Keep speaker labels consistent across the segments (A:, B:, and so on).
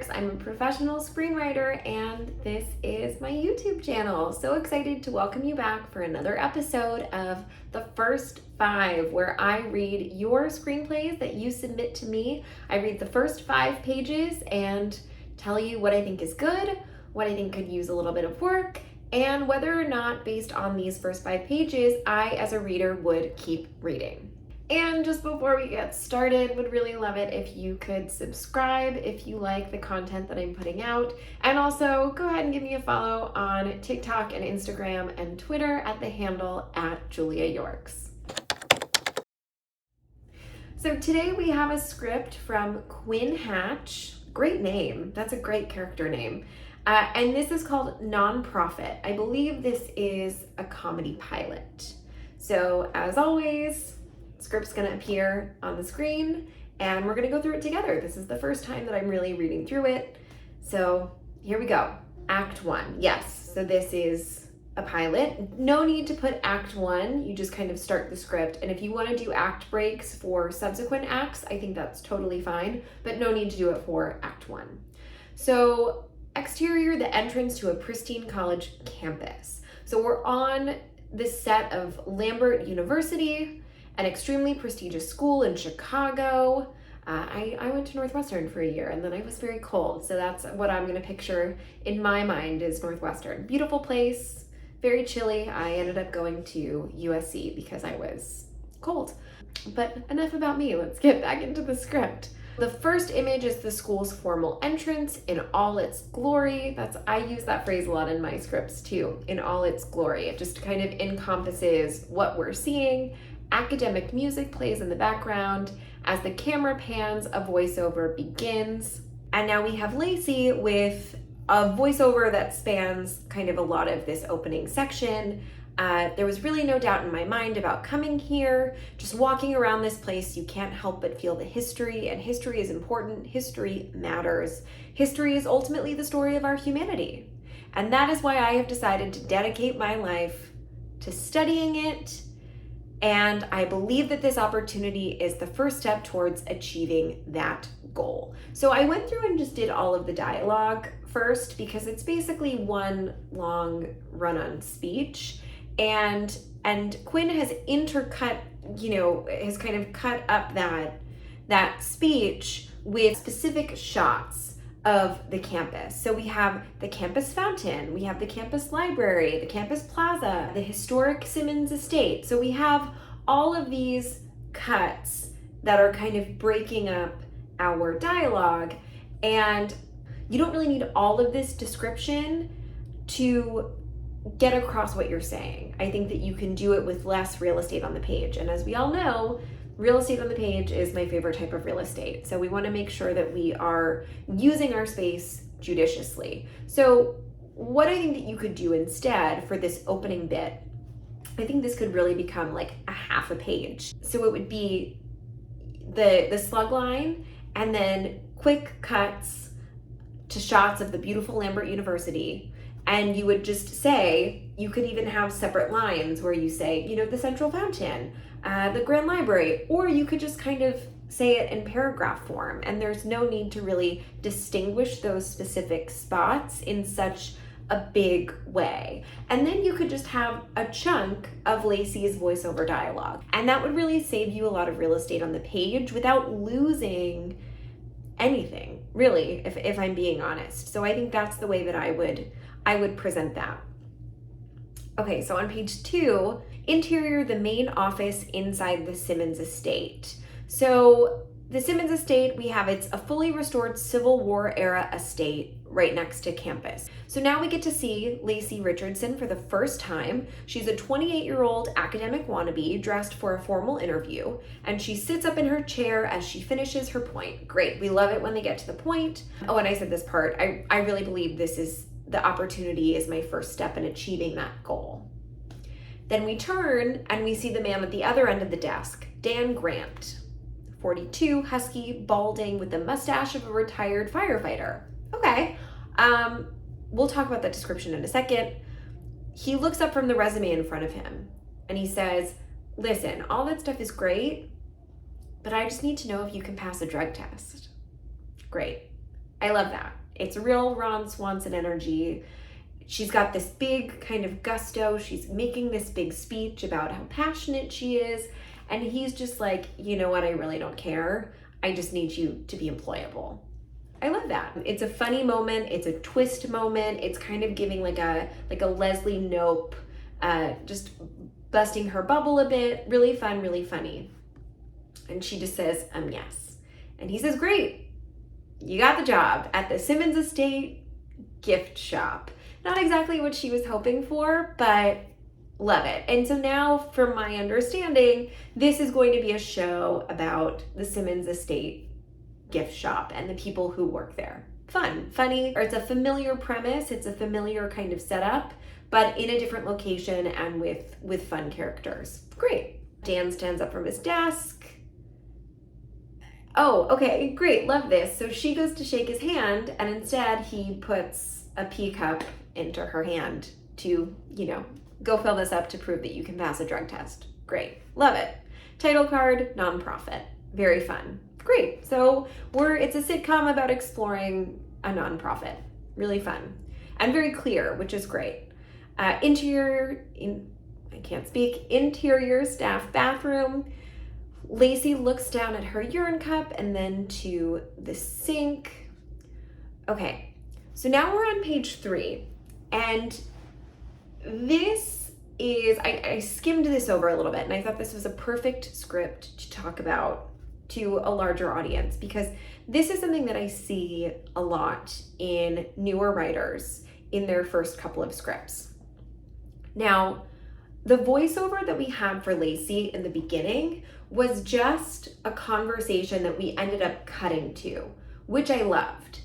A: Yorks. I'm a professional screenwriter and this is my YouTube channel. So excited to welcome you back for another episode of The First 5, where I read your screenplays that you submit to me. I read the first 5 pages and tell you what I think is good, what I think could use a little bit of work, and whether or not, based on these first 5 pages, I as a reader would keep reading. And just before we get started, would really love it if you could subscribe if you like the content that I'm putting out. And also go ahead and give me a follow on TikTok and Instagram and Twitter at the handle @JuliaYorks. So today we have a script from Quinn Hatch. Great name. That's a great character name. And this is called Nonprofit. I believe this is a comedy pilot. So as always, script's gonna appear on the screen and we're gonna go through it together. This is the first time that I'm really reading through it. So here we go. Act 1, yes. So this is a pilot. No need to put Act 1, you just kind of start the script. And if you wanna do act breaks for subsequent acts, I think that's totally fine, but no need to do it for Act 1. So exterior, the entrance to a pristine college campus. So we're on the set of Lambert University, an extremely prestigious school in Chicago. I went to Northwestern for a year and then I was very cold. So that's what I'm gonna picture in my mind is Northwestern. Beautiful place, very chilly. I ended up going to USC because I was cold. But enough about me, let's get back into the script. The first image is the school's formal entrance in all its glory. I use that phrase a lot in my scripts too, in all its glory. It just kind of encompasses what we're seeing. Academic music plays in the background. As the camera pans, a voiceover begins. And now we have Lacey with a voiceover that spans kind of a lot of this opening section. There was really no doubt in my mind about coming here. Just walking around this place, you can't help but feel the history, and history is important. History matters. History is ultimately the story of our humanity. And that is why I have decided to dedicate my life to studying it. And I believe that this opportunity is the first step towards achieving that goal. So I went through and just did all of the dialogue first because it's basically one long run-on speech. And Quinn has intercut, has kind of cut up that speech with specific shots of the campus. So we have the campus fountain, we have the campus library, the campus plaza, the historic Simmons estate. So we have all of these cuts that are kind of breaking up our dialogue. And you don't really need all of this description to get across what you're saying. I think that you can do it with less real estate on the page. And as we all know, real estate on the page is my favorite type of real estate. So we want to make sure that we are using our space judiciously. So what I think that you could do instead for this opening bit, I think this could really become like a half a page. So it would be the slug line and then quick cuts to shots of the beautiful Lambert University. And you would just say, you could even have separate lines where you say, the Central Fountain, the Grand Library, or you could just kind of say it in paragraph form. And there's no need to really distinguish those specific spots in such a big way. And then you could just have a chunk of Lacey's voiceover dialogue. And that would really save you a lot of real estate on the page without losing anything, really, if I'm being honest. So I think that's the way that I would present that. Okay, so on page 2, interior, the main office inside the Simmons estate. So the Simmons estate, it's a fully restored Civil War era estate right next to campus. So now we get to see Lacey Richardson for the first time. She's a 28-year-old academic wannabe dressed for a formal interview, and she sits up in her chair as she finishes her point. Great, we love it when they get to the point. Oh, and I said this part, I really believe this is the opportunity is my first step in achieving that goal. Then we turn and we see the man at the other end of the desk, Dan Grant, 42, husky, balding, with the mustache of a retired firefighter. Okay, we'll talk about that description in a second. He looks up from the resume in front of him and he says, listen, all that stuff is great, but I just need to know if you can pass a drug test. Great. I love that. It's real Ron Swanson energy. She's got this big kind of gusto. She's making this big speech about how passionate she is. And he's just like, you know what? I really don't care. I just need you to be employable. I love that. It's a funny moment. It's a twist moment. It's kind of giving like a Leslie Knope, just busting her bubble a bit. Really fun, really funny. And she just says, yes. And he says, great. You got the job at the Simmons Estate gift shop. Not exactly what she was hoping for, but love it. And so now, from my understanding, this is going to be a show about the Simmons Estate gift shop and the people who work there. Fun, funny, or it's a familiar premise. It's a familiar kind of setup, but in a different location and with fun characters. Great. Dan stands up from his desk. Oh, okay, great, love this. So she goes to shake his hand, and instead he puts a pea cup into her hand to, go fill this up to prove that you can pass a drug test. Great, love it. Title card, nonprofit, very fun. Great, so it's a sitcom about exploring a nonprofit. Really fun and very clear, which is great. Interior staff bathroom. Lacey looks down at her urine cup and then to the sink. Okay, so now we're on page 3, and this is, I skimmed this over a little bit, and I thought this was a perfect script to talk about to a larger audience, because this is something that I see a lot in newer writers in their first couple of scripts. Now, the voiceover that we had for Lacey in the beginning was just a conversation that we ended up cutting to, which I loved.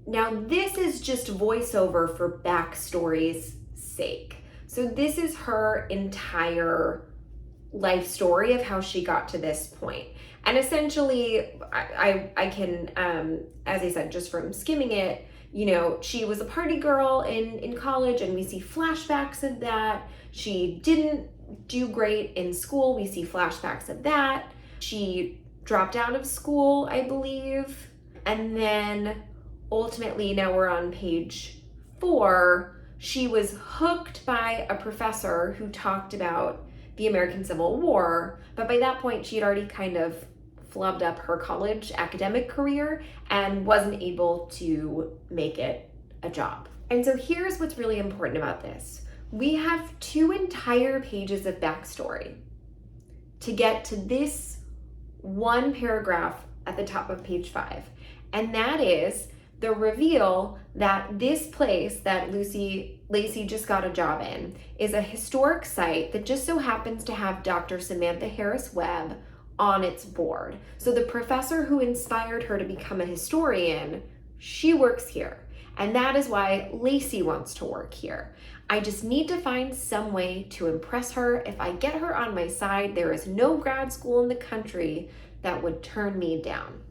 A: Now, this is just voiceover for backstory's sake. So this is her entire life story of how she got to this point. And essentially, I can, as I said, just from skimming it, she was a party girl in college, and we see flashbacks of that. She didn't do great in school. We see flashbacks of that. She dropped out of school, I believe. And then ultimately, now we're on page 4, she was hooked by a professor who talked about the American Civil War. But by that point, she had already kind of flubbed up her college academic career and wasn't able to make it a job. And so here's what's really important about this. We have 2 entire pages of backstory to get to this one paragraph at the top of page 5. And that is the reveal that this place that Lacey just got a job in is a historic site that just so happens to have Dr. Samantha Harris Webb on its board. So the professor who inspired her to become a historian, she works here. And that is why Lacey wants to work here. I just need to find some way to impress her. If I get her on my side, there is no grad school in the country that would turn me down.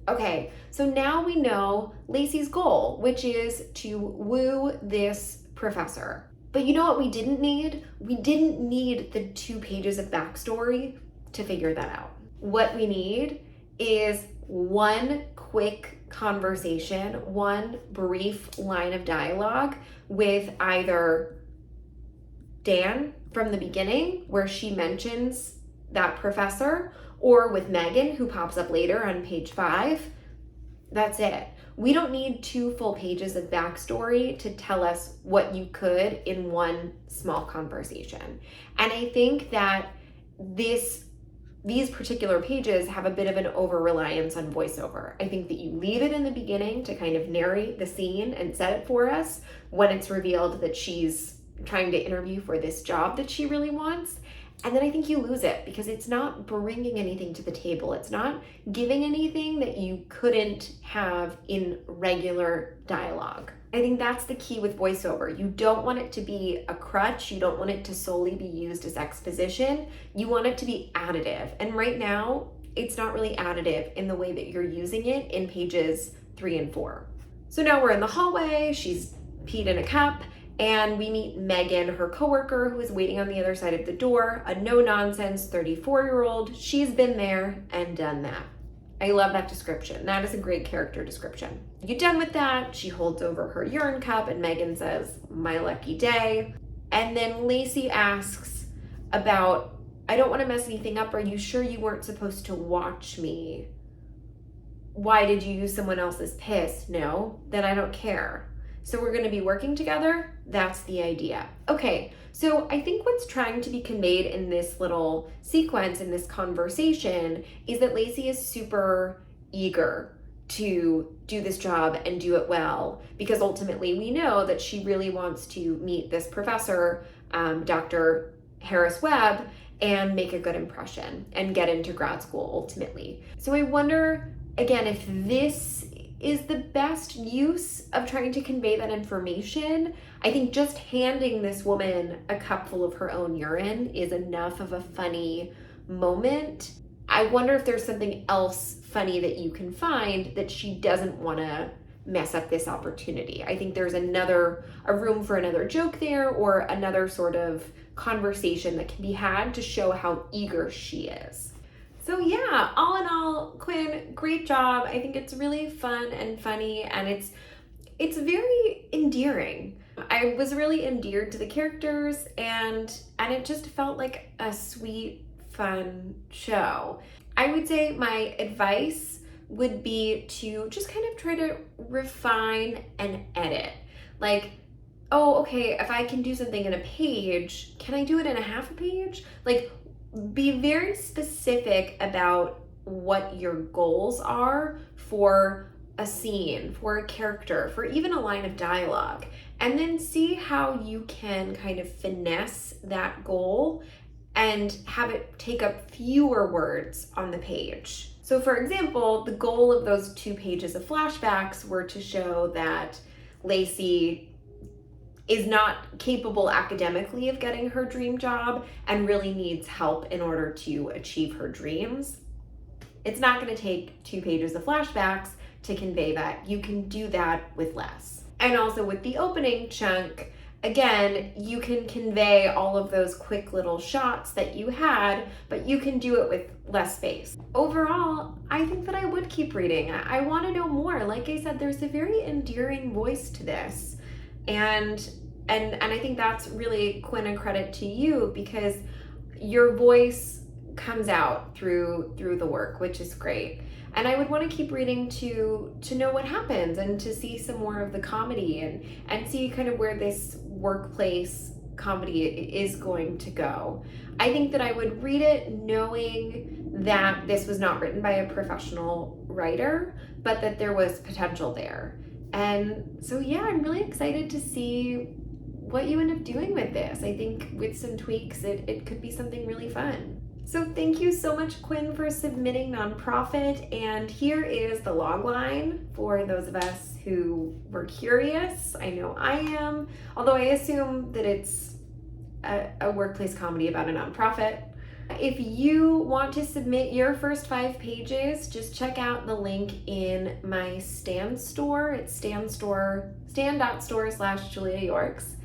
A: Okay, so now we know Lacey's goal, which is to woo this professor. But you know what we didn't need? We didn't need the 2 pages of backstory to figure that out. What we need is one quick conversation, one brief line of dialogue with either Dan from the beginning, where she mentions that professor, or with Megan, who pops up later on page 5. That's it. We don't need 2 full pages of backstory to tell us what you could in one small conversation. And I think that these particular pages have a bit of an over-reliance on voiceover. I think that you leave it in the beginning to kind of narrate the scene and set it for us when it's revealed that she's trying to interview for this job that she really wants. And then I think you lose it because it's not bringing anything to the table. It's not giving anything that you couldn't have in regular dialogue. I think that's the key with voiceover. You don't want it to be a crutch. You don't want it to solely be used as exposition. You want it to be additive. And right now, it's not really additive in the way that you're using it in pages 3 and 4. So now we're in the hallway. She's peed in a cup. And we meet Megan, her coworker, who is waiting on the other side of the door, a no-nonsense 34-year-old. She's been there and done that. I love that description. That is a great character description. You done with that? She holds over her urine cup and Megan says, "My lucky day." And then Lacey asks about, "I don't want to mess anything up. Are you sure you weren't supposed to watch me? Why did you use someone else's piss?" "No." "Then I don't care. So we're going to be working together?" That's the idea. Okay, so I think what's trying to be conveyed in this little sequence, in this conversation, is that Lacey is super eager to do this job and do it well, because ultimately we know that she really wants to meet this professor, Dr. Harris Webb, and make a good impression and get into grad school ultimately. So I wonder, again, if this is the best use of trying to convey that information. I think just handing this woman a cup full of her own urine is enough of a funny moment. I wonder if there's something else funny that you can find that she doesn't want to mess up this opportunity. I think there's a room for another joke there, or another sort of conversation that can be had to show how eager she is. So yeah, all in all, Quinn, great job. I think it's really fun and funny, and it's very endearing. I was really endeared to the characters, and it just felt like a sweet, fun show. I would say my advice would be to just kind of try to refine and edit. Like, oh, okay, if I can do something in a page, can I do it in a half a page? Like, be very specific about what your goals are for a scene, for a character, for even a line of dialogue, and then see how you can kind of finesse that goal and have it take up fewer words on the page. So for example, the goal of those 2 pages of flashbacks were to show that Lacey is not capable academically of getting her dream job and really needs help in order to achieve her dreams. It's not going to take 2 pages of flashbacks to convey that. You can do that with less. And also with the opening chunk, again, you can convey all of those quick little shots that you had, but you can do it with less space. Overall, I think that I would keep reading. I want to know more. Like I said, there's a very endearing voice to this. And I think that's really, Quinn, a credit to you, because your voice comes out through the work, which is great. And I would want to keep reading to know what happens and to see some more of the comedy and see kind of where this workplace comedy is going to go. I think that I would read it knowing that this was not written by a professional writer, but that there was potential there. And so yeah, I'm really excited to see what you end up doing with this. I think with some tweaks, it could be something really fun. So thank you so much, Quinn, for submitting Nonprofit. And here is the log line for those of us who were curious. I know I am, although I assume that it's a workplace comedy about a nonprofit. If you want to submit your first 5 pages, just check out the link in my Stan store. It's stan.store/Julia Yorks.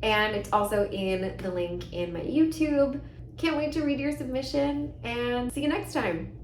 A: And it's also in the link in my YouTube. Can't wait to read your submission, and see you next time.